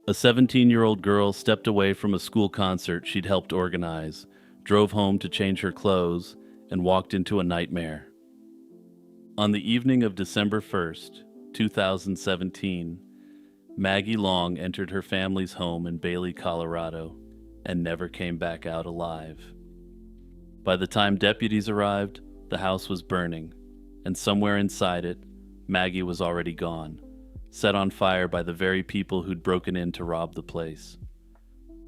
A 17-year-old girl stepped away from a school concert she'd helped organize, drove home to change her clothes, and walked into a nightmare. On the evening of December 1st, 2017, Maggie Long entered her family's home in Bailey, Colorado, and never came back out alive. By the time deputies arrived, the house was burning, and somewhere inside it, Maggie was already gone, set on fire by the very people who'd broken in to rob the place.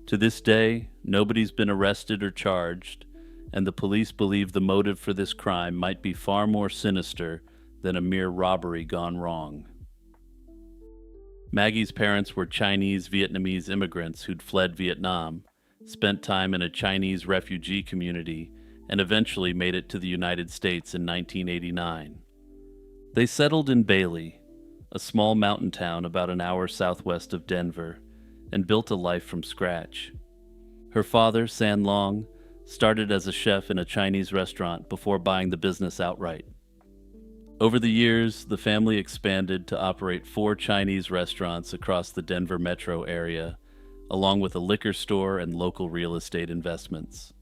To this day, nobody's been arrested or charged, and the police believe the motive for this crime might be far more sinister than a mere robbery gone wrong. Maggie's parents were Chinese Vietnamese immigrants who'd fled Vietnam, spent time in a Chinese refugee community, and eventually made it to the United States in 1989. They settled in Bailey, a small mountain town about an hour southwest of Denver, and built a life from scratch. Her father, San Long, started as a chef in a Chinese restaurant before buying the business outright. Over the years, the family expanded to operate 4 Chinese restaurants across the Denver metro area, along with a liquor store and local real estate investments.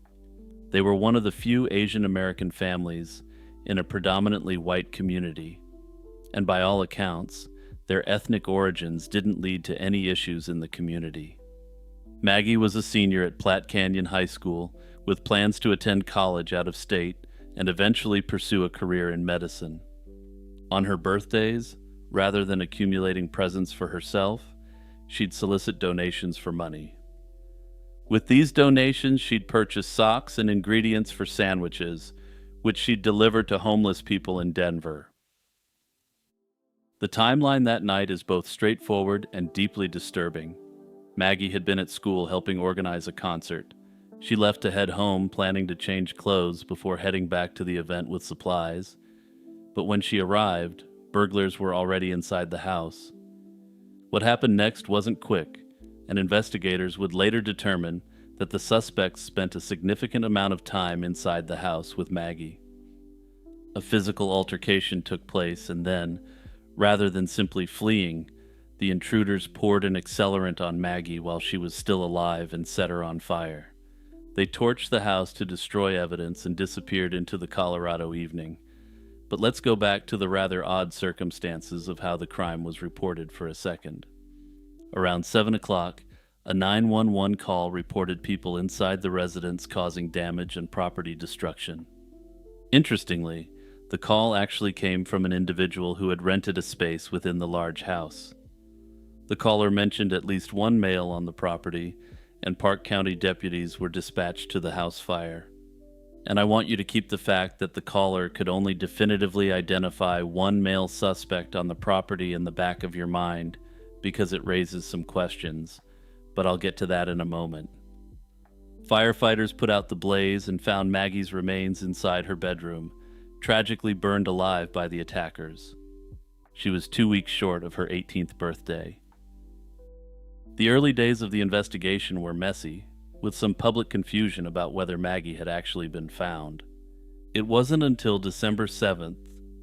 They were one of the few Asian American families in a predominantly white community, and by all accounts, their ethnic origins didn't lead to any issues in the community. Maggie was a senior at Platte Canyon High School with plans to attend college out of state and eventually pursue a career in medicine. On her birthdays, rather than accumulating presents for herself, she'd solicit donations for money. With these donations, she'd purchase socks and ingredients for sandwiches, which she'd deliver to homeless people in Denver. The timeline that night is both straightforward and deeply disturbing. Maggie had been at school helping organize a concert. She left to head home, planning to change clothes before heading back to the event with supplies. But when she arrived, burglars were already inside the house. What happened next wasn't quick, and investigators would later determine that the suspects spent a significant amount of time inside the house with Maggie. A physical altercation took place, and then, rather than simply fleeing, the intruders poured an accelerant on Maggie while she was still alive and set her on fire. They torched the house to destroy evidence and disappeared into the Colorado evening. But let's go back to the rather odd circumstances of how the crime was reported for a second. Around 7 o'clock, a 911 call reported people inside the residence causing damage and property destruction. Interestingly, the call actually came from an individual who had rented a space within the large house. The caller mentioned at least one male on the property, and Park County deputies were dispatched to the house fire. And I want you to keep the fact that the caller could only definitively identify one male suspect on the property in the back of your mind, because it raises some questions, but I'll get to that in a moment. Firefighters put out the blaze and found Maggie's remains inside her bedroom, tragically burned alive by the attackers. She was 2 weeks short of her 18th birthday. The early days of the investigation were messy, with some public confusion about whether Maggie had actually been found. It wasn't until December 7th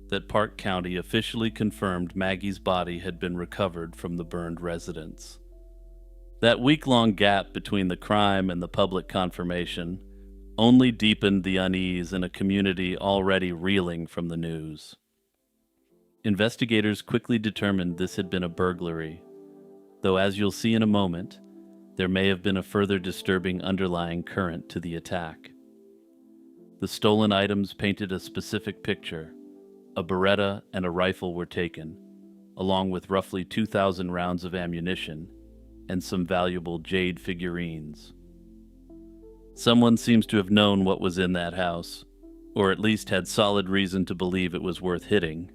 that Park County officially confirmed Maggie's body had been recovered from the burned residence. That week-long gap between the crime and the public confirmation only deepened the unease in a community already reeling from the news. Investigators quickly determined this had been a burglary, though as you'll see in a moment, there may have been a further disturbing underlying current to the attack. The stolen items painted a specific picture. A Beretta and a rifle were taken, along with roughly 2,000 rounds of ammunition and some valuable jade figurines. Someone seems to have known what was in that house, or at least had solid reason to believe it was worth hitting.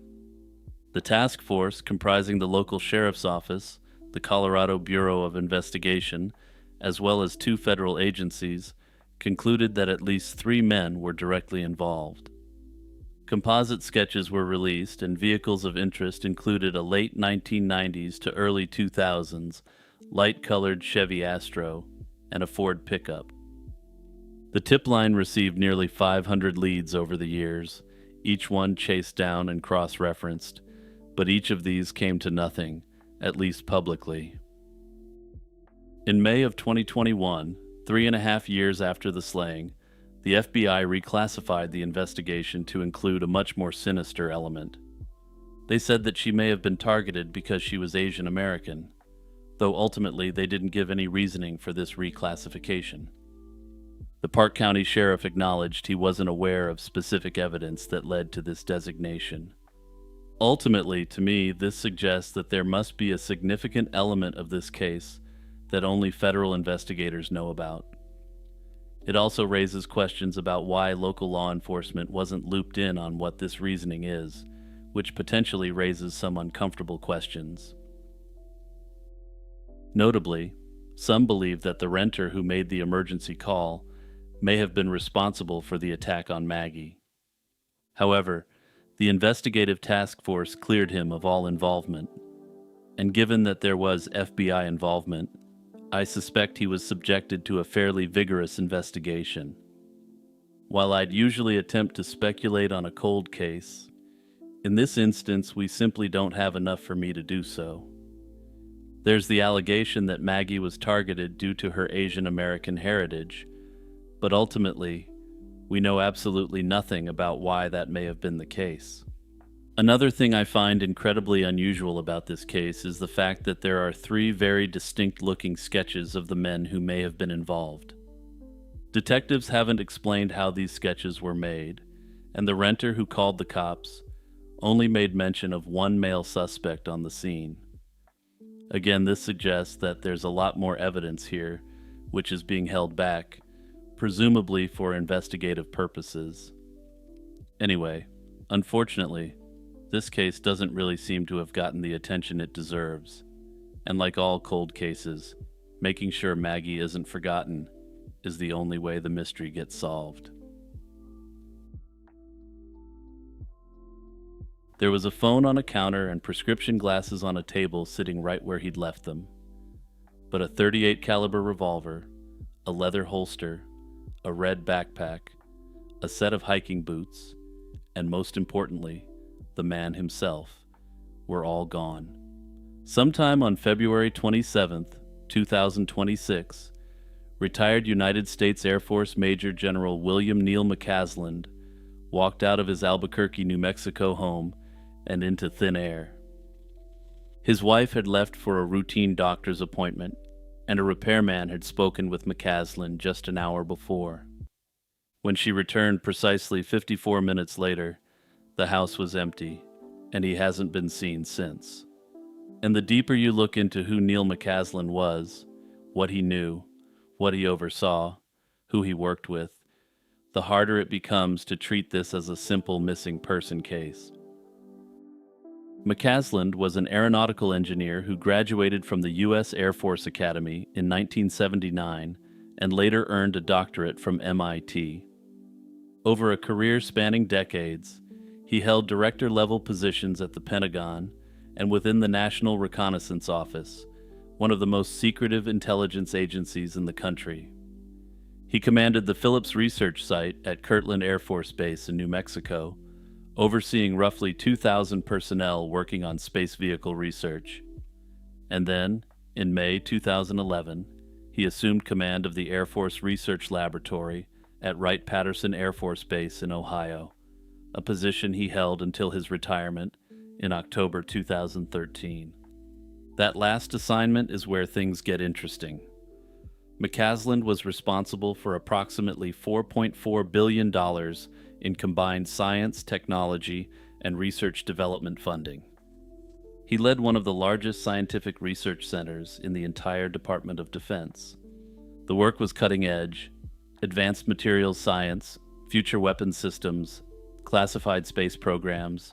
The task force, comprising the local sheriff's office, the Colorado Bureau of Investigation, as well as 2 federal agencies, concluded that at least 3 men were directly involved. Composite sketches were released, and vehicles of interest included a late 1990s to early 2000s light-colored Chevy Astro and a Ford pickup. The tip line received nearly 500 leads over the years, each one chased down and cross-referenced, but each of these came to nothing, at least publicly. In May of 2021, 3.5 years after the slaying, the FBI reclassified the investigation to include a much more sinister element. They said that she may have been targeted because she was Asian American, though ultimately they didn't give any reasoning for this reclassification. The Park County Sheriff acknowledged he wasn't aware of specific evidence that led to this designation. Ultimately, to me, this suggests that there must be a significant element of this case that only federal investigators know about. It also raises questions about why local law enforcement wasn't looped in on what this reasoning is, which potentially raises some uncomfortable questions. Notably, some believe that the renter who made the emergency call may have been responsible for the attack on Maggie. However, the investigative task force cleared him of all involvement, and given that there was FBI involvement, I suspect he was subjected to a fairly vigorous investigation. While I'd usually attempt to speculate on a cold case, in this instance we simply don't have enough for me to do so. There's the allegation that Maggie was targeted due to her Asian American heritage, but ultimately, we know absolutely nothing about why that may have been the case. Another thing I find incredibly unusual about this case is the fact that there are 3 very distinct-looking sketches of the men who may have been involved. Detectives haven't explained how these sketches were made, and the renter who called the cops only made mention of one male suspect on the scene. Again, this suggests that there's a lot more evidence here, which is being held back, presumably for investigative purposes. Anyway, unfortunately, this case doesn't really seem to have gotten the attention it deserves, and like all cold cases, making sure Maggie isn't forgotten is the only way the mystery gets solved. There was a phone on a counter and prescription glasses on a table sitting right where he'd left them, but a .38 caliber revolver, a leather holster, a red backpack, a set of hiking boots, and most importantly, the man himself, were all gone. Sometime on February 27th, 2026, retired United States Air Force Major General William Neal McCasland walked out of his Albuquerque, New Mexico home and into thin air. His wife had left for a routine doctor's appointment, and a repairman had spoken with McCasland just an hour before. When she returned precisely 54 minutes later, the house was empty, and he hasn't been seen since. And the deeper you look into who Neal McCasland was, what he knew, what he oversaw, who he worked with, the harder it becomes to treat this as a simple missing person case. McCasland was an aeronautical engineer who graduated from the U.S. Air Force Academy in 1979 and later earned a doctorate from MIT. Over a career spanning decades, he held director-level positions at the Pentagon and within the National Reconnaissance Office, one of the most secretive intelligence agencies in the country. He commanded the Phillips Research Site at Kirtland Air Force Base in New Mexico, overseeing roughly 2,000 personnel working on space vehicle research. And then, in May 2011, he assumed command of the Air Force Research Laboratory at Wright-Patterson Air Force Base in Ohio, a position he held until his retirement in October 2013. That last assignment is where things get interesting. McCasland was responsible for approximately $4.4 billion in combined science, technology, and research development funding. He led one of the largest scientific research centers in the entire Department of Defense. The work was cutting edge: advanced materials science, future weapons systems, classified space programs.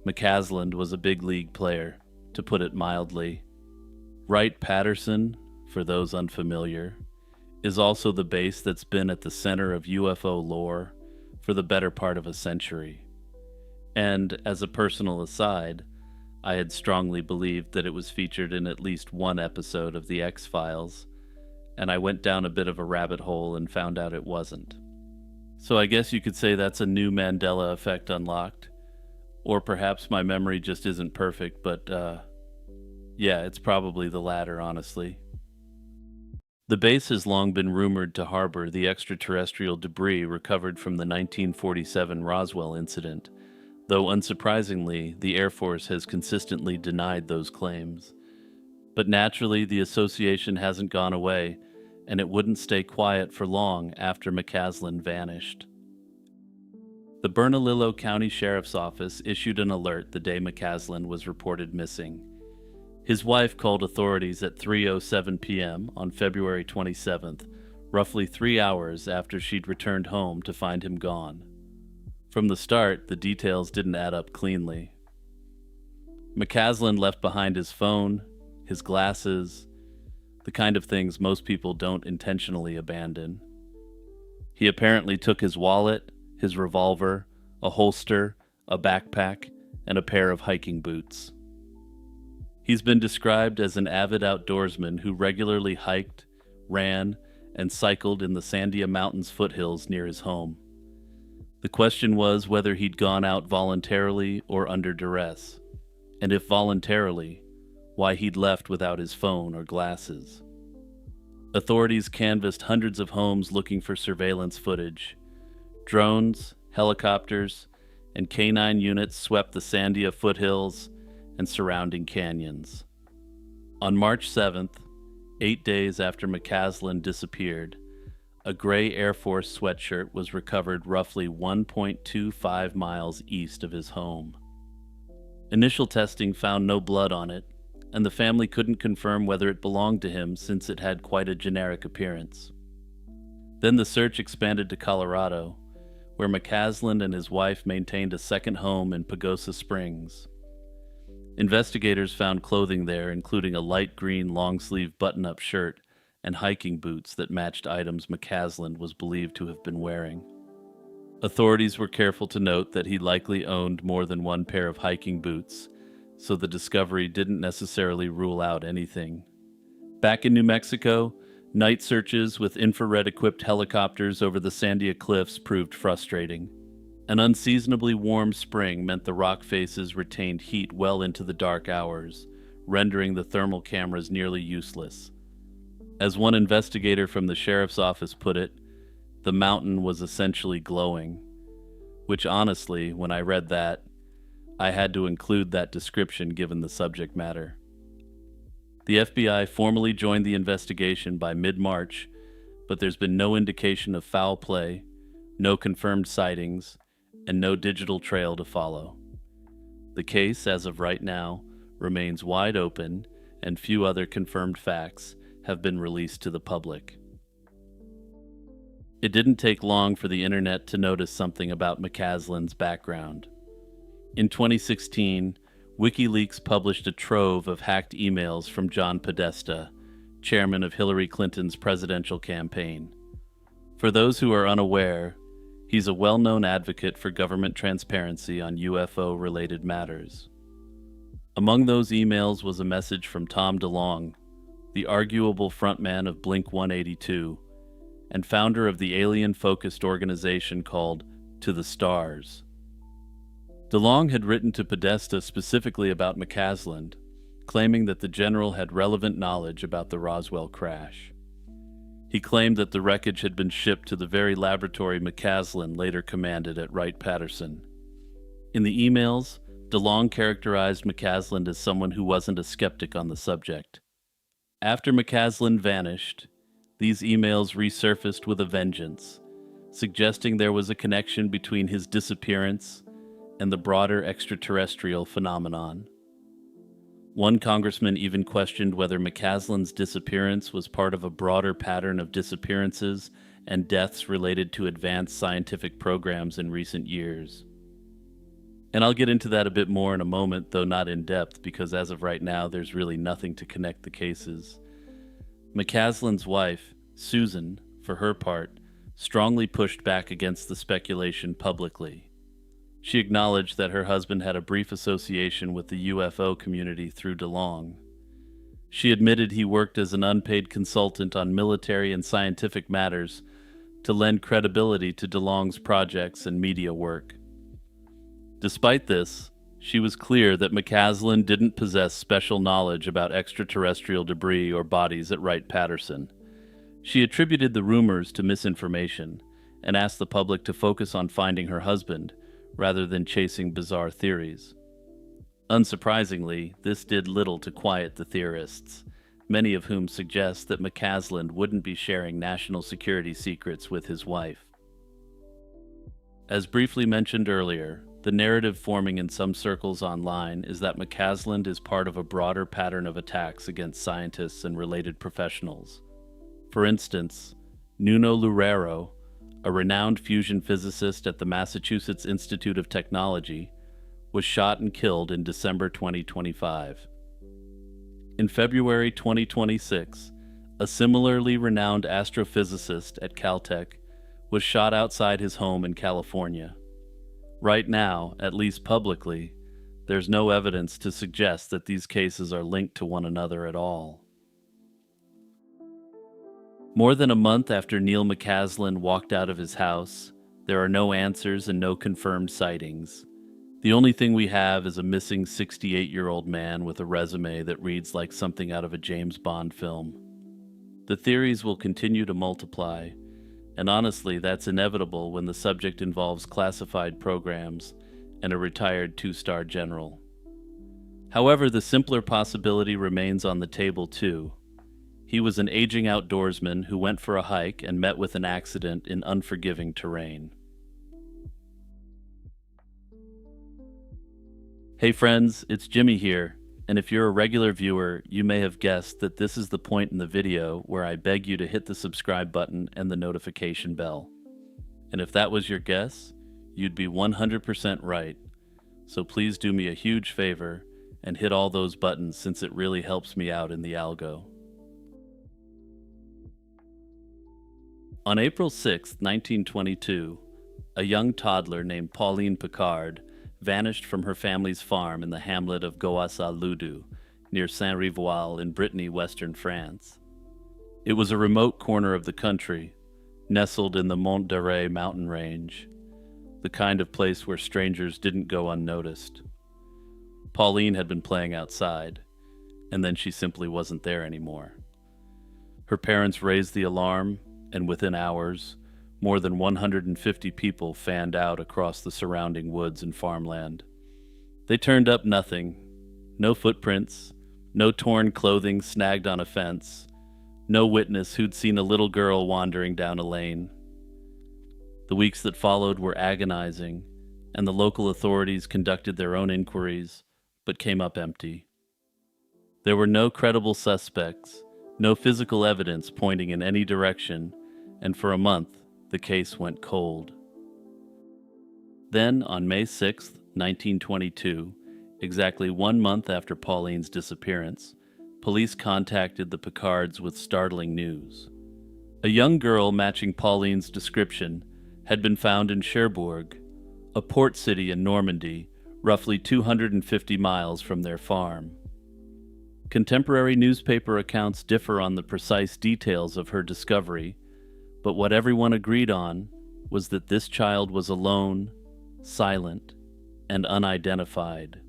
McCasland was a big league player, to put it mildly. Wright-Patterson, for those unfamiliar, is also the base that's been at the center of UFO lore for the better part of a century. And as a personal aside, I had strongly believed that it was featured in at least one episode of The X-Files, and I went down a bit of a rabbit hole and found out it wasn't. So I guess you could say that's a new Mandela effect unlocked. Or perhaps my memory just isn't perfect, but yeah, it's probably the latter, honestly. The base has long been rumored to harbor the extraterrestrial debris recovered from the 1947 Roswell incident, though unsurprisingly, the Air Force has consistently denied those claims. But naturally, the association hasn't gone away, and it wouldn't stay quiet for long after McCaslin vanished. The Bernalillo County Sheriff's Office issued an alert the day McCaslin was reported missing. His wife called authorities at 3:07 p.m. on February 27th, roughly 3 hours after she'd returned home to find him gone. From the start, the details didn't add up cleanly. McCaslin left behind his phone, his glasses, the kind of things most people don't intentionally abandon. He apparently took his wallet, his revolver, a holster, a backpack, and a pair of hiking boots. He's been described as an avid outdoorsman who regularly hiked, ran, and cycled in the Sandia Mountains foothills near his home. The question was whether he'd gone out voluntarily or under duress, and if voluntarily, why he'd left without his phone or glasses. Authorities canvassed hundreds of homes looking for surveillance footage. Drones, helicopters, and K-9 units swept the Sandia foothills and surrounding canyons. On March 7th, 8 days after McCaslin disappeared, a gray Air Force sweatshirt was recovered roughly 1.25 miles east of his home. Initial testing found no blood on it, and the family couldn't confirm whether it belonged to him since it had quite a generic appearance. Then the search expanded to Colorado, where McCaslin and his wife maintained a second home in Pagosa Springs. Investigators found clothing there, including a light green long-sleeve button-up shirt and hiking boots that matched items McCaslin was believed to have been wearing. Authorities were careful to note that he likely owned more than one pair of hiking boots, so the discovery didn't necessarily rule out anything. Back in New Mexico, night searches with infrared-equipped helicopters over the Sandia Cliffs proved frustrating. An unseasonably warm spring meant the rock faces retained heat well into the dark hours, rendering the thermal cameras nearly useless. As one investigator from the sheriff's office put it, the mountain was essentially glowing, which honestly, when I read that, I had to include that description given the subject matter. The FBI formally joined the investigation by mid-March, but there's been no indication of foul play, no confirmed sightings, and no digital trail to follow. The case, as of right now, remains wide open, and few other confirmed facts have been released to the public. It didn't take long for the internet to notice something about McCaslin's background. In 2016, WikiLeaks published a trove of hacked emails from John Podesta, chairman of Hillary Clinton's presidential campaign. For those who are unaware, he's a well-known advocate for government transparency on UFO-related matters. Among those emails was a message from Tom DeLonge, the arguable frontman of Blink-182 and founder of the alien-focused organization called To the Stars. DeLonge had written to Podesta specifically about McCaslin, claiming that the general had relevant knowledge about the Roswell crash. He claimed that the wreckage had been shipped to the very laboratory McCaslin later commanded at Wright-Patterson. In the emails, DeLonge characterized McCaslin as someone who wasn't a skeptic on the subject. After McCaslin vanished, these emails resurfaced with a vengeance, suggesting there was a connection between his disappearance and the broader extraterrestrial phenomenon. One congressman even questioned whether McCaslin's disappearance was part of a broader pattern of disappearances and deaths related to advanced scientific programs in recent years. And I'll get into that a bit more in a moment, though not in depth, because as of right now, there's really nothing to connect the cases. McCaslin's wife, Susan, for her part, strongly pushed back against the speculation publicly. She acknowledged that her husband had a brief association with the UFO community through DeLonge. She admitted he worked as an unpaid consultant on military and scientific matters to lend credibility to DeLonge's projects and media work. Despite this, she was clear that McCaslin didn't possess special knowledge about extraterrestrial debris or bodies at Wright-Patterson. She attributed the rumors to misinformation and asked the public to focus on finding her husband rather than chasing bizarre theories. Unsurprisingly, this did little to quiet the theorists, many of whom suggest that McCasland wouldn't be sharing national security secrets with his wife. As briefly mentioned earlier, the narrative forming in some circles online is that McCasland is part of a broader pattern of attacks against scientists and related professionals. For instance, Nuno Loureiro, a renowned fusion physicist at the Massachusetts Institute of Technology, was shot and killed in December 2025. In February 2026, a similarly renowned astrophysicist at Caltech was shot outside his home in California. Right now, at least publicly, there's no evidence to suggest that these cases are linked to one another at all. More than a month after Neil McCasland walked out of his house, there are no answers and no confirmed sightings. The only thing we have is a missing 68-year-old man with a resume that reads like something out of a James Bond film. The theories will continue to multiply, and honestly, that's inevitable when the subject involves classified programs and a retired two-star general. However, the simpler possibility remains on the table too. He was an aging outdoorsman who went for a hike and met with an accident in unforgiving terrain. Hey friends, it's Jimmy here, and if you're a regular viewer, you may have guessed that this is the point in the video where I beg you to hit the subscribe button and the notification bell. And if that was your guess, you'd be 100% right. So please do me a huge favor and hit all those buttons since it really helps me out in the algo. On April 6, 1922, a young toddler named Pauline Picard vanished from her family's farm in the hamlet of Goassa-Loudou, near Saint-Rivoal in Brittany, western France. It was a remote corner of the country, nestled in the Mont d'Arrée mountain range, the kind of place where strangers didn't go unnoticed. Pauline had been playing outside, and then she simply wasn't there anymore. Her parents raised the alarm, and within hours, more than 150 people fanned out across the surrounding woods and farmland. They turned up nothing. No footprints, no torn clothing snagged on a fence, no witness who'd seen a little girl wandering down a lane. The weeks that followed were agonizing, and the local authorities conducted their own inquiries, but came up empty. There were no credible suspects, no physical evidence pointing in any direction, and for a month, the case went cold. Then, on May 6, 1922, exactly 1 month after Pauline's disappearance, police contacted the Picards with startling news. A young girl matching Pauline's description had been found in Cherbourg, a port city in Normandy, roughly 250 miles from their farm. Contemporary newspaper accounts differ on the precise details of her discovery, but what everyone agreed on was that this child was alone, silent, and unidentified.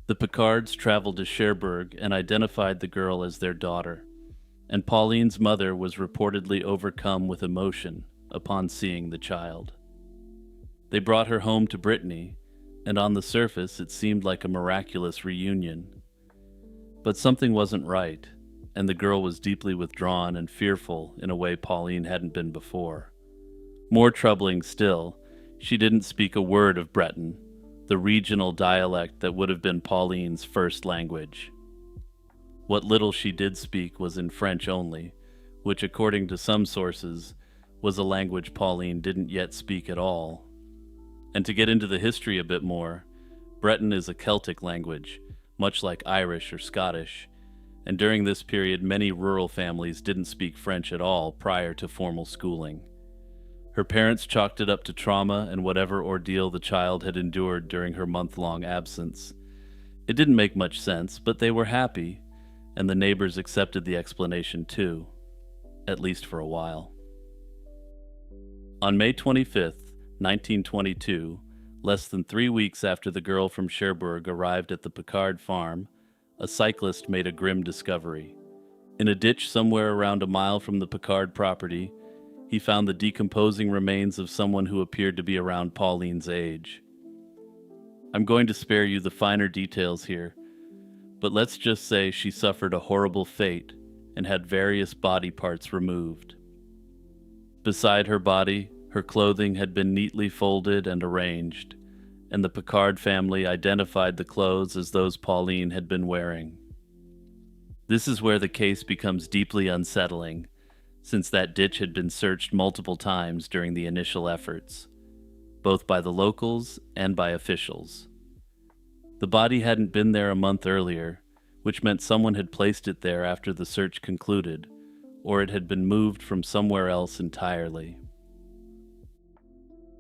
The Picards traveled to Cherbourg and identified the girl as their daughter, and Pauline's mother was reportedly overcome with emotion upon seeing the child. They brought her home to Brittany, and on the surface it seemed like a miraculous reunion. But something wasn't right, and the girl was deeply withdrawn and fearful in a way Pauline hadn't been before. More troubling still, she didn't speak a word of Breton, the regional dialect that would have been Pauline's first language. What little she did speak was in French only, which according to some sources was a language Pauline didn't yet speak at all. And to get into the history a bit more, Breton is a Celtic language, much like Irish or Scottish, and during this period many rural families didn't speak French at all prior to formal schooling. Her parents chalked it up to trauma and whatever ordeal the child had endured during her month-long absence. It didn't make much sense, but they were happy, and the neighbors accepted the explanation too, at least for a while. On May 25th, 1922, less than 3 weeks after the girl from Cherbourg arrived at the Picard farm, a cyclist made a grim discovery. In a ditch somewhere around a mile from the Picard property, he found the decomposing remains of someone who appeared to be around Pauline's age. I'm going to spare you the finer details here, but let's just say she suffered a horrible fate and had various body parts removed. Beside her body, her clothing had been neatly folded and arranged, and the Picard family identified the clothes as those Pauline had been wearing. This is where the case becomes deeply unsettling, since that ditch had been searched multiple times during the initial efforts, both by the locals and by officials. The body hadn't been there a month earlier, which meant someone had placed it there after the search concluded, or it had been moved from somewhere else entirely.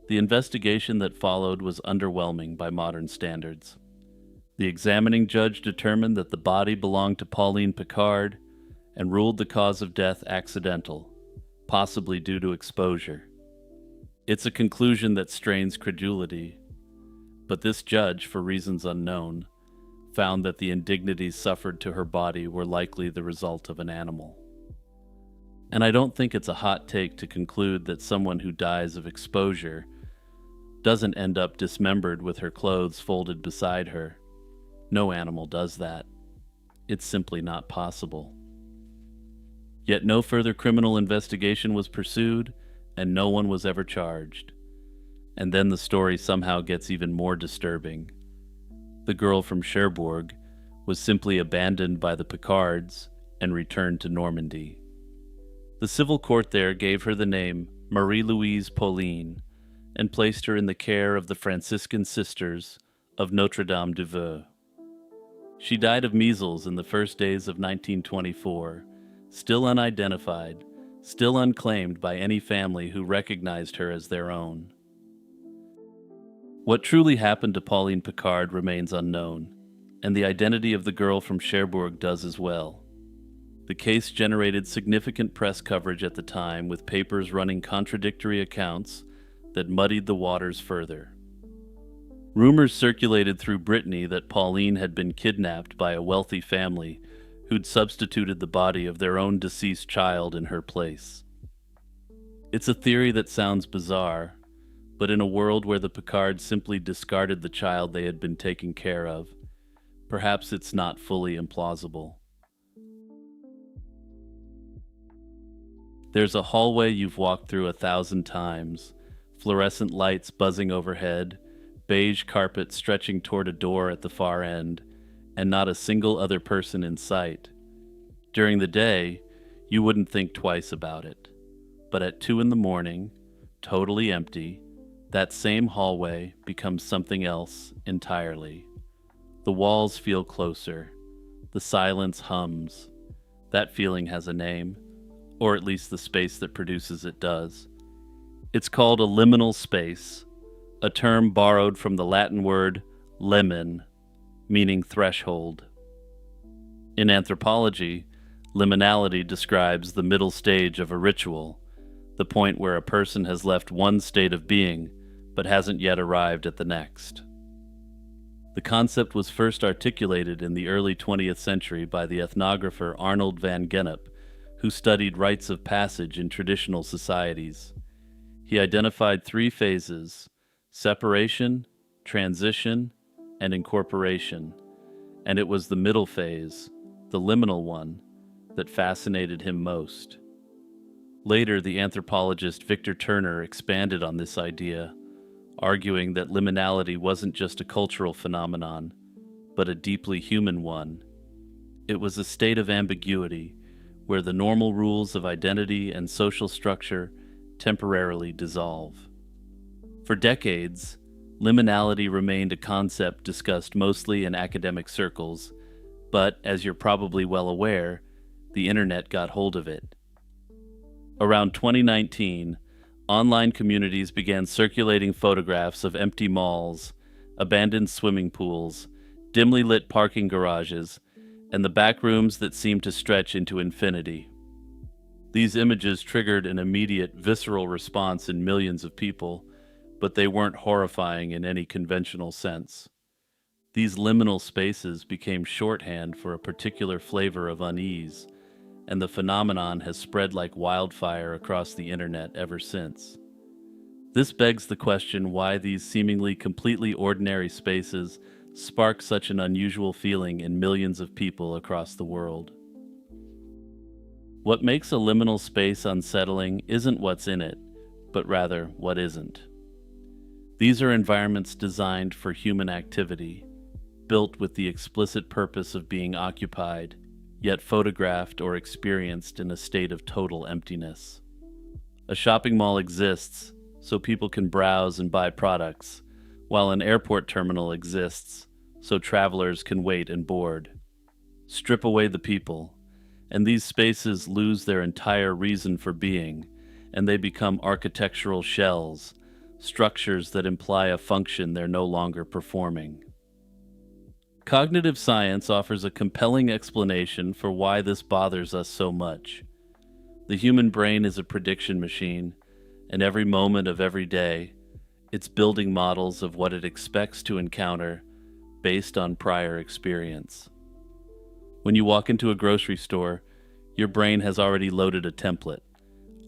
The investigation that followed was underwhelming by modern standards. The examining judge determined that the body belonged to Pauline Picard and ruled the cause of death accidental, possibly due to exposure. It's a conclusion that strains credulity, but this judge, for reasons unknown, found that the indignities suffered to her body were likely the result of an animal. And I don't think it's a hot take to conclude that someone who dies of exposure doesn't end up dismembered with her clothes folded beside her. No animal does that. It's simply not possible. Yet no further criminal investigation was pursued, and no one was ever charged. And then the story somehow gets even more disturbing. The girl from Cherbourg was simply abandoned by the Picards and returned to Normandy. The civil court there gave her the name Marie-Louise Pauline and placed her in the care of the Franciscan Sisters of Notre-Dame-du-Veu. She died of measles in the first days of 1924, still unidentified, still unclaimed by any family who recognized her as their own. What truly happened to Pauline Picard remains unknown, and the identity of the girl from Cherbourg does as well. The case generated significant press coverage at the time, with papers running contradictory accounts that muddied the waters further. Rumors circulated through Brittany that Pauline had been kidnapped by a wealthy family who'd substituted the body of their own deceased child in her place. It's a theory that sounds bizarre, but in a world where the Picards simply discarded the child they had been taking care of, perhaps it's not fully implausible. There's a hallway you've walked through 1,000 times, fluorescent lights buzzing overhead, beige carpet stretching toward a door at the far end, and not a single other person in sight. During the day, you wouldn't think twice about it. But at 2 a.m, totally empty, that same hallway becomes something else entirely. The walls feel closer. The silence hums. That feeling has a name, or at least the space that produces it does. It's called a liminal space, a term borrowed from the Latin word limen, meaning threshold. In anthropology, liminality describes the middle stage of a ritual, the point where a person has left one state of being but hasn't yet arrived at the next. The concept was first articulated in the early 20th century by the ethnographer Arnold van Gennep, who studied rites of passage in traditional societies. He identified 3 phases: separation, transition, and incorporation, and it was the middle phase, the liminal one, that fascinated him most. Later, the anthropologist Victor Turner expanded on this idea, arguing that liminality wasn't just a cultural phenomenon, but a deeply human one. It was a state of ambiguity, where the normal rules of identity and social structure temporarily dissolve. For decades, liminality remained a concept discussed mostly in academic circles, but, as you're probably well aware, the internet got hold of it. Around 2019, online communities began circulating photographs of empty malls, abandoned swimming pools, dimly lit parking garages, and the back rooms that seemed to stretch into infinity. These images triggered an immediate, visceral response in millions of people, but they weren't horrifying in any conventional sense. These liminal spaces became shorthand for a particular flavor of unease, and the phenomenon has spread like wildfire across the internet ever since. This begs the question why these seemingly completely ordinary spaces spark such an unusual feeling in millions of people across the world. What makes a liminal space unsettling isn't what's in it, but rather what isn't. These are environments designed for human activity, built with the explicit purpose of being occupied, yet photographed or experienced in a state of total emptiness. A shopping mall exists so people can browse and buy products, while an airport terminal exists so travelers can wait and board. Strip away the people, and these spaces lose their entire reason for being, and they become architectural shells, structures that imply a function they're no longer performing. Cognitive science offers a compelling explanation for why this bothers us so much. The human brain is a prediction machine, and every moment of every day, it's building models of what it expects to encounter based on prior experience. When you walk into a grocery store, your brain has already loaded a template.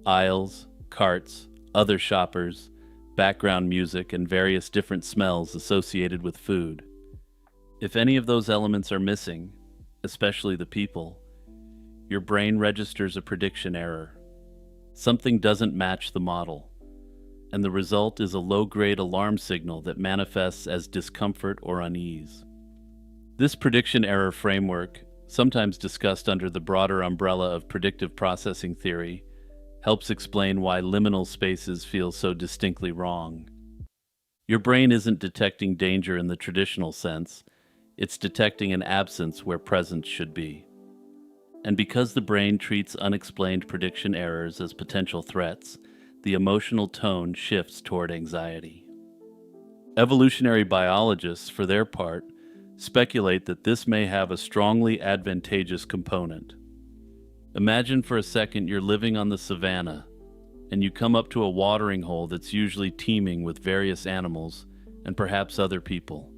Aisles, carts, other shoppers, background music, and various different smells associated with food. If any of those elements are missing, especially the people, your brain registers a prediction error. Something doesn't match the model, and the result is a low-grade alarm signal that manifests as discomfort or unease. This prediction error framework, sometimes discussed under the broader umbrella of predictive processing theory, helps explain why liminal spaces feel so distinctly wrong. Your brain isn't detecting danger in the traditional sense, it's detecting an absence where presence should be. And because the brain treats unexplained prediction errors as potential threats, the emotional tone shifts toward anxiety. Evolutionary biologists, for their part, speculate that this may have a strongly advantageous component. Imagine for a second you're living on the savannah, and you come up to a watering hole that's usually teeming with various animals and perhaps other people.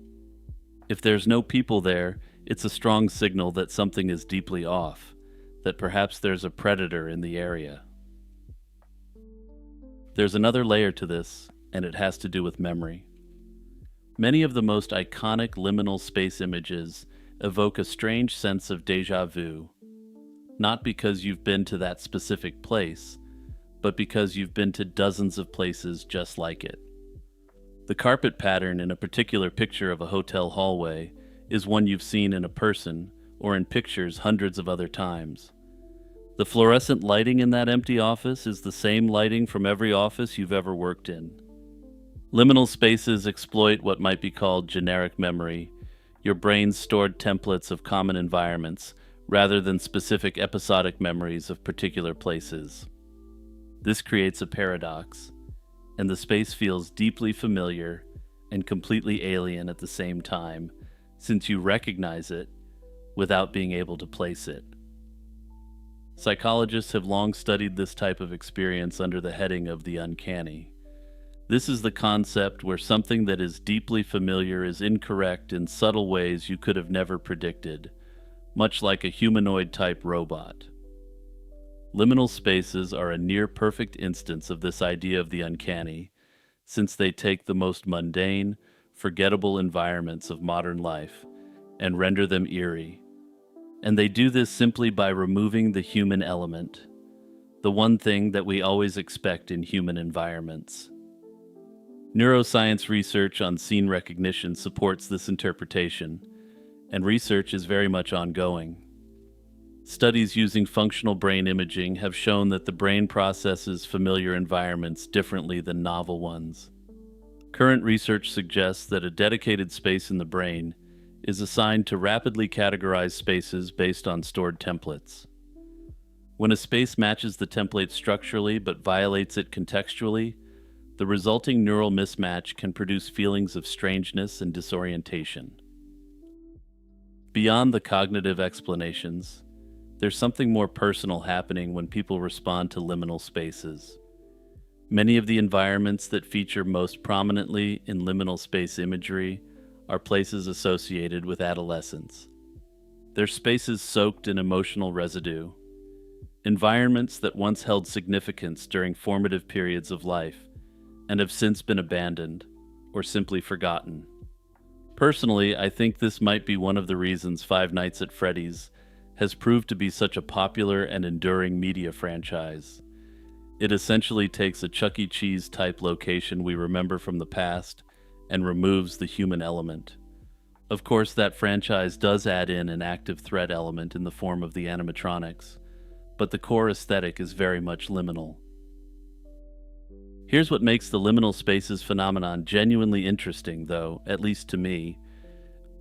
If there's no people there, it's a strong signal that something is deeply off, that perhaps there's a predator in the area. There's another layer to this, and it has to do with memory. Many of the most iconic liminal space images evoke a strange sense of déjà vu, not because you've been to that specific place, but because you've been to dozens of places just like it. The carpet pattern in a particular picture of a hotel hallway is one you've seen in a person or in pictures hundreds of other times. The fluorescent lighting in that empty office is the same lighting from every office you've ever worked in. Liminal spaces exploit what might be called generic memory, your brain's stored templates of common environments, rather than specific episodic memories of particular places. This creates a paradox, and the space feels deeply familiar and completely alien at the same time, since you recognize it without being able to place it. Psychologists have long studied this type of experience under the heading of the uncanny. This is the concept where something that is deeply familiar is incorrect in subtle ways you could have never predicted, much like a humanoid-type robot. Liminal spaces are a near-perfect instance of this idea of the uncanny, since they take the most mundane, forgettable environments of modern life and render them eerie. And they do this simply by removing the human element, the one thing that we always expect in human environments. Neuroscience research on scene recognition supports this interpretation, and research is very much ongoing. Studies using functional brain imaging have shown that the brain processes familiar environments differently than novel ones. Current research suggests that a dedicated space in the brain is assigned to rapidly categorize spaces based on stored templates. When a space matches the template structurally but violates it contextually, the resulting neural mismatch can produce feelings of strangeness and disorientation. Beyond the cognitive explanations, there's something more personal happening when people respond to liminal spaces. Many of the environments that feature most prominently in liminal space imagery are places associated with adolescence. They're spaces soaked in emotional residue, environments that once held significance during formative periods of life and have since been abandoned or simply forgotten. Personally, I think this might be one of the reasons Five Nights at Freddy's has proved to be such a popular and enduring media franchise. It essentially takes a Chuck E. Cheese type location we remember from the past and removes the human element. Of course, that franchise does add in an active threat element in the form of the animatronics, but the core aesthetic is very much liminal. Here's what makes the liminal spaces phenomenon genuinely interesting, though, at least to me.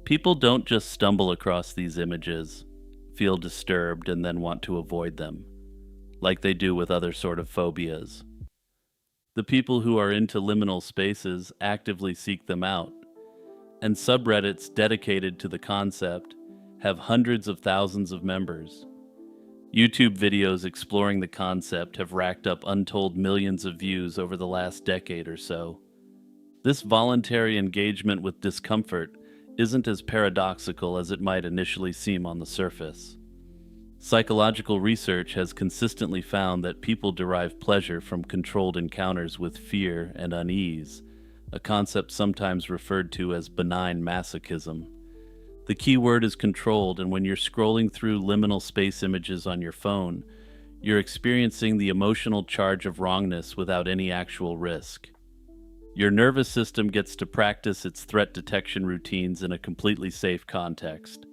People don't just stumble across these images, feel disturbed, and then want to avoid them, like they do with other sort of phobias. The people who are into liminal spaces actively seek them out, and subreddits dedicated to the concept have hundreds of thousands of members. YouTube videos exploring the concept have racked up untold millions of views over the last decade or so. This voluntary engagement with discomfort isn't as paradoxical as it might initially seem on the surface. Psychological research has consistently found that people derive pleasure from controlled encounters with fear and unease, a concept sometimes referred to as benign masochism. The key word is controlled, and when you're scrolling through liminal space images on your phone, you're experiencing the emotional charge of wrongness without any actual risk. Your nervous system gets to practice its threat detection routines in a completely safe context,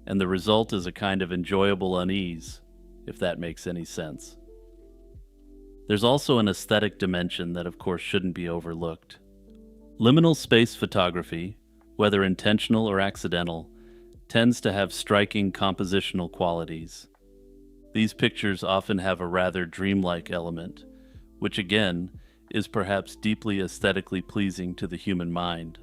and the result is a kind of enjoyable unease, if that makes any sense. There's also an aesthetic dimension that, of course, shouldn't be overlooked. Liminal space photography, whether intentional or accidental, tends to have striking compositional qualities. These pictures often have a rather dreamlike element, which again is perhaps deeply aesthetically pleasing to the human mind.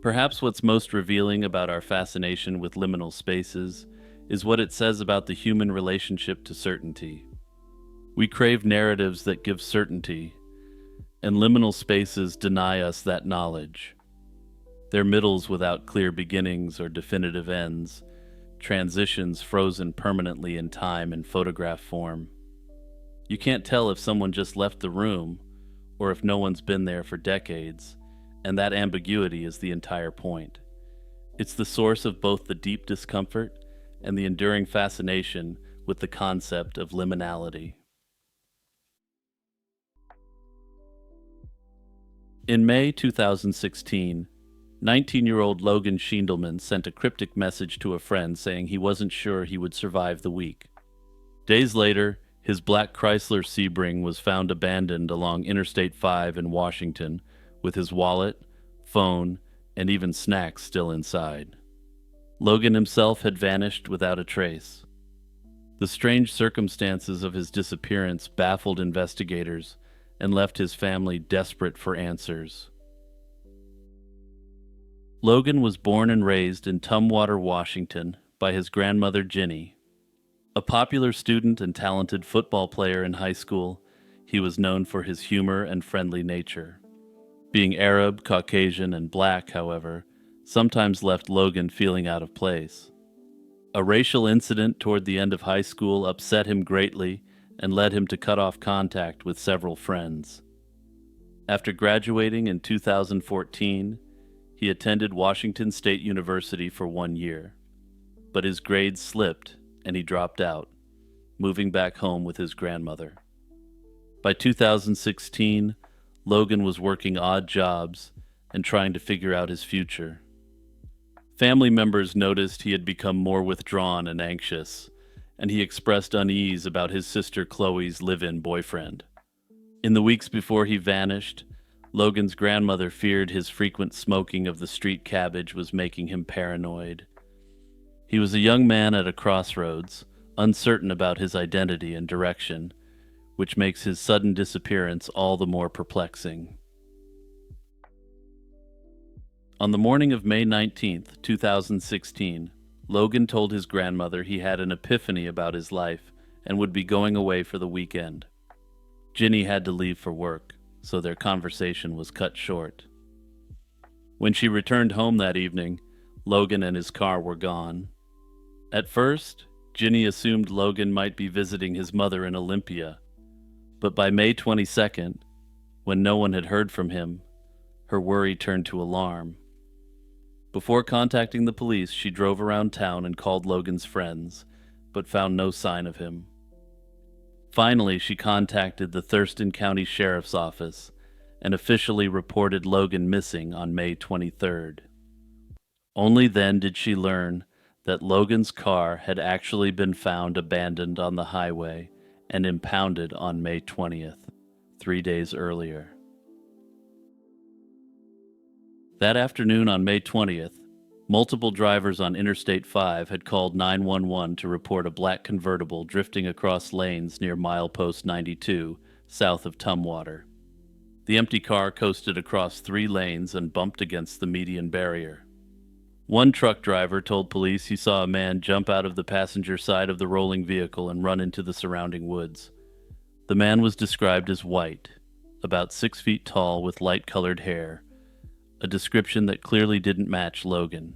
Perhaps what's most revealing about our fascination with liminal spaces is what it says about the human relationship to certainty. We crave narratives that give certainty, and liminal spaces deny us that knowledge. They're middles without clear beginnings or definitive ends, transitions frozen permanently in time and photograph form. You can't tell if someone just left the room or if no one's been there for decades, and that ambiguity is the entire point. It's the source of both the deep discomfort and the enduring fascination with the concept of liminality. In May 2016, 19-year-old Logan Schindelman sent a cryptic message to a friend saying he wasn't sure he would survive the week. Days later, his black Chrysler Sebring was found abandoned along Interstate 5 in Washington, with his wallet, phone, and even snacks still inside. Logan himself had vanished without a trace. The strange circumstances of his disappearance baffled investigators and left his family desperate for answers. Logan was born and raised in Tumwater, Washington, by his grandmother Ginny. A popular student and talented football player in high school, he was known for his humor and friendly nature. Being Arab, Caucasian, and black, however, sometimes left Logan feeling out of place. A racial incident toward the end of high school upset him greatly and led him to cut off contact with several friends. After graduating in 2014, he attended Washington State University for 1 year, but his grades slipped and he dropped out, moving back home with his grandmother. By 2016, Logan was working odd jobs and trying to figure out his future. Family members noticed he had become more withdrawn and anxious, and he expressed unease about his sister Chloe's live-in boyfriend. In the weeks before he vanished, Logan's grandmother feared his frequent smoking of the street cabbage was making him paranoid. He was a young man at a crossroads, uncertain about his identity and direction, which makes his sudden disappearance all the more perplexing. On the morning of May 19th, 2016, Logan told his grandmother he had an epiphany about his life and would be going away for the weekend. Ginny had to leave for work, so their conversation was cut short. When she returned home that evening, Logan and his car were gone. At first, Ginny assumed Logan might be visiting his mother in Olympia, but by May 22nd, when no one had heard from him, her worry turned to alarm. Before contacting the police, she drove around town and called Logan's friends, but found no sign of him. Finally, she contacted the Thurston County Sheriff's Office and officially reported Logan missing on May 23rd. Only then did she learn that Logan's car had actually been found abandoned on the highway and impounded on May 20th, 3 days earlier. That afternoon on May 20th, multiple drivers on Interstate 5 had called 911 to report a black convertible drifting across lanes near milepost 92, south of Tumwater. The empty car coasted across 3 lanes and bumped against the median barrier. One truck driver told police he saw a man jump out of the passenger side of the rolling vehicle and run into the surrounding woods. The man was described as white, about 6 feet tall with light-colored hair, a description that clearly didn't match Logan.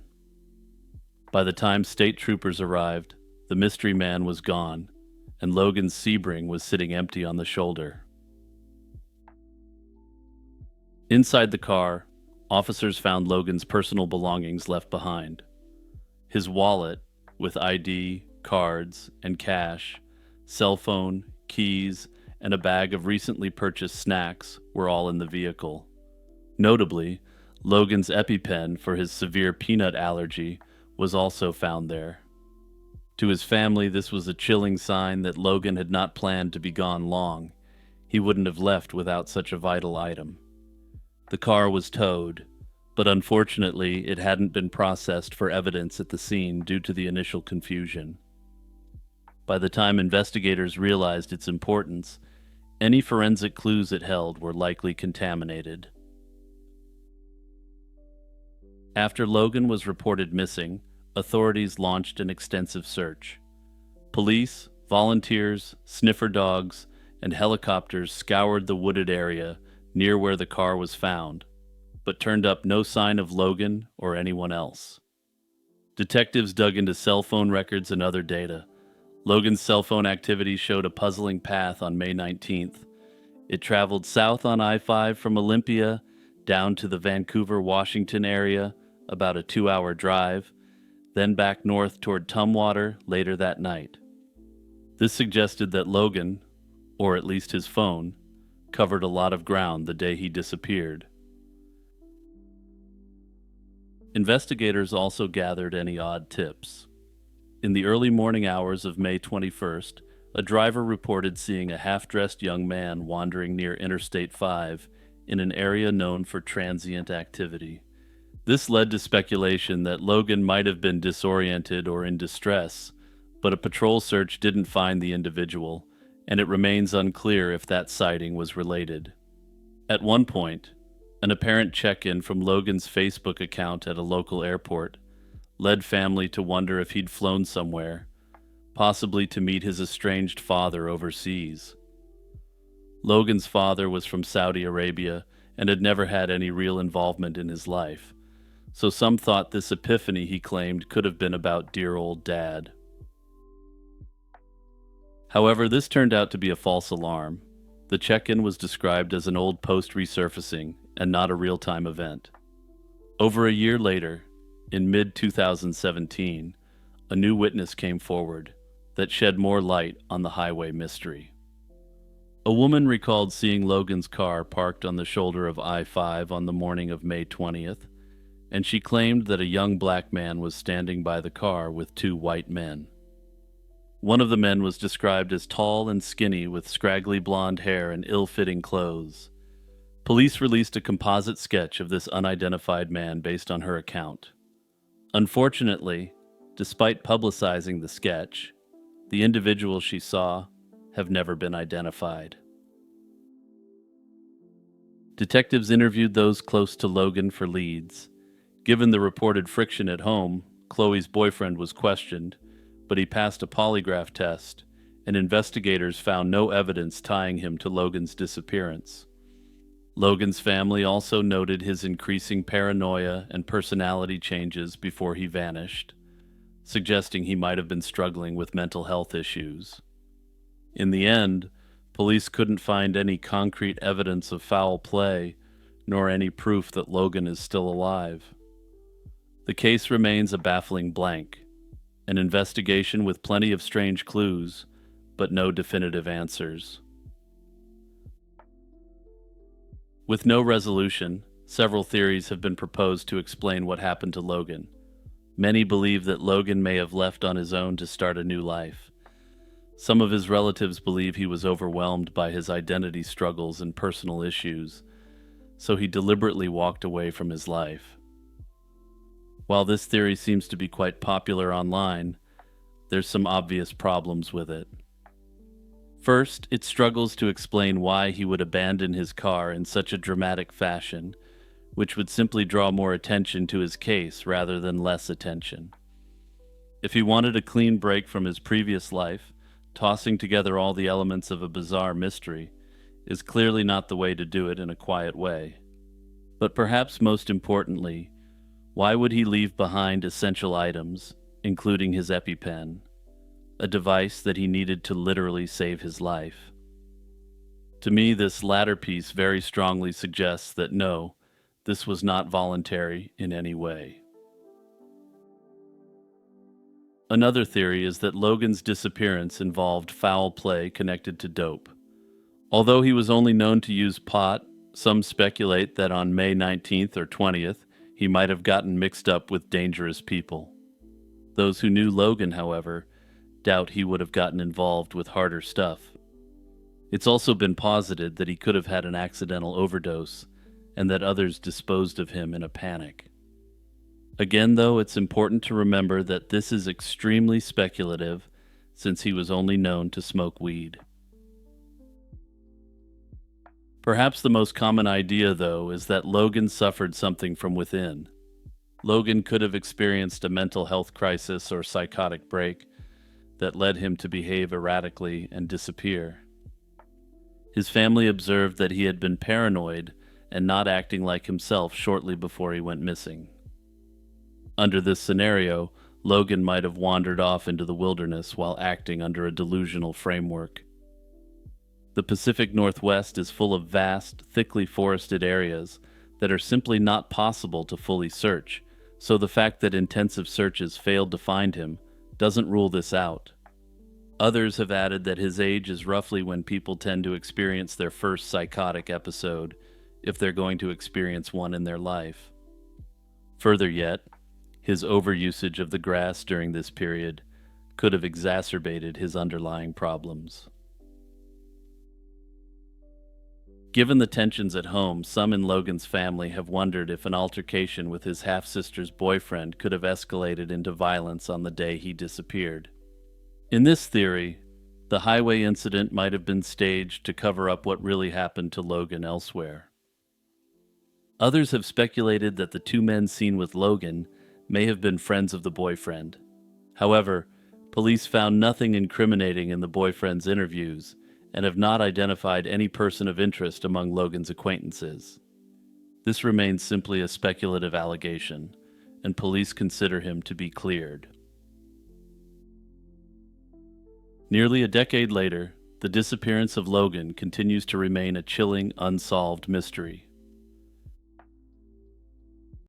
By the time state troopers arrived, the mystery man was gone, and Logan's Sebring was sitting empty on the shoulder. Inside the car, officers found Logan's personal belongings left behind. His wallet, with ID, cards, and cash, cell phone, keys, and a bag of recently purchased snacks were all in the vehicle. Notably, Logan's EpiPen for his severe peanut allergy was also found there. To his family, this was a chilling sign that Logan had not planned to be gone long. He wouldn't have left without such a vital item. The car was towed, but unfortunately it hadn't been processed for evidence at the scene due to the initial confusion. By the time investigators realized its importance, any forensic clues it held were likely contaminated. After Logan was reported missing, authorities launched an extensive search. Police, volunteers, sniffer dogs, and helicopters scoured the wooded area near where the car was found, but turned up no sign of Logan or anyone else. Detectives dug into cell phone records and other data. Logan's cell phone activity showed a puzzling path on May 19th. It traveled south on I-5 from Olympia down to the Vancouver, Washington area, about a 2-hour drive, then back north toward Tumwater later that night. This suggested that Logan, or at least his phone, covered a lot of ground the day he disappeared. Investigators also gathered any odd tips. In the early morning hours of May 21st, a driver reported seeing a half-dressed young man wandering near Interstate 5 in an area known for transient activity. This led to speculation that Logan might have been disoriented or in distress, but a patrol search didn't find the individual, and it remains unclear if that sighting was related. At one point, an apparent check-in from Logan's Facebook account at a local airport led family to wonder if he'd flown somewhere, possibly to meet his estranged father overseas. Logan's father was from Saudi Arabia and had never had any real involvement in his life, so some thought this epiphany he claimed could have been about dear old dad. However, this turned out to be a false alarm. The check-in was described as an old post resurfacing and not a real-time event. Over a year later, in mid-2017, a new witness came forward that shed more light on the highway mystery. A woman recalled seeing Logan's car parked on the shoulder of I-5 on the morning of May 20th, and she claimed that a young black man was standing by the car with 2 white men. One of the men was described as tall and skinny with scraggly blonde hair and ill-fitting clothes. Police released a composite sketch of this unidentified man based on her account. Unfortunately, despite publicizing the sketch, the individuals she saw have never been identified. Detectives interviewed those close to Logan for leads. Given the reported friction at home, Chloe's boyfriend was questioned, but he passed a polygraph test, and investigators found no evidence tying him to Logan's disappearance. Logan's family also noted his increasing paranoia and personality changes before he vanished. suggesting he might have been struggling with mental health issues. In the end, police couldn't find any concrete evidence of foul play, nor any proof that Logan is still alive. The case remains a baffling blank, an investigation with plenty of strange clues, but no definitive answers. With no resolution, several theories have been proposed to explain what happened to Logan. Many believe that Logan may have left on his own to start a new life. Some of his relatives believe he was overwhelmed by his identity struggles and personal issues, so he deliberately walked away from his life. While this theory seems to be quite popular online, there's some obvious problems with it. First, it struggles to explain why he would abandon his car in such a dramatic fashion, which would simply draw more attention to his case rather than less attention. If he wanted a clean break from his previous life, tossing together all the elements of a bizarre mystery is clearly not the way to do it in a quiet way. But perhaps most importantly, why would he leave behind essential items, including his EpiPen, a device that he needed to literally save his life? To me, this latter piece very strongly suggests that no, this was not voluntary in any way. Another theory is that Logan's disappearance involved foul play connected to dope. Although he was only known to use pot, some speculate that on May 19th or 20th, he might have gotten mixed up with dangerous people. Those who knew Logan, however, doubt he would have gotten involved with harder stuff. It's also been posited that he could have had an accidental overdose and that others disposed of him in a panic. Again, though, it's important to remember that this is extremely speculative since he was only known to smoke weed. Perhaps the most common idea, though, is that Logan suffered something from within. Logan could have experienced a mental health crisis or psychotic break that led him to behave erratically and disappear. His family observed that he had been paranoid and not acting like himself shortly before he went missing. Under this scenario, Logan might have wandered off into the wilderness while acting under a delusional framework. The Pacific Northwest is full of vast, thickly forested areas that are simply not possible to fully search, so the fact that intensive searches failed to find him doesn't rule this out. Others have added that his age is roughly when people tend to experience their first psychotic episode, if they're going to experience one in their life. Further yet, his overusage of the grass during this period could have exacerbated his underlying problems. Given the tensions at home, some in Logan's family have wondered if an altercation with his half-sister's boyfriend could have escalated into violence on the day he disappeared. In this theory, the highway incident might have been staged to cover up what really happened to Logan elsewhere. Others have speculated that the two men seen with Logan may have been friends of the boyfriend. However, police found nothing incriminating in the boyfriend's interviews and have not identified any person of interest among Logan's acquaintances. This remains simply a speculative allegation, and police consider him to be cleared. Nearly a decade later, the disappearance of Logan continues to remain a chilling, unsolved mystery.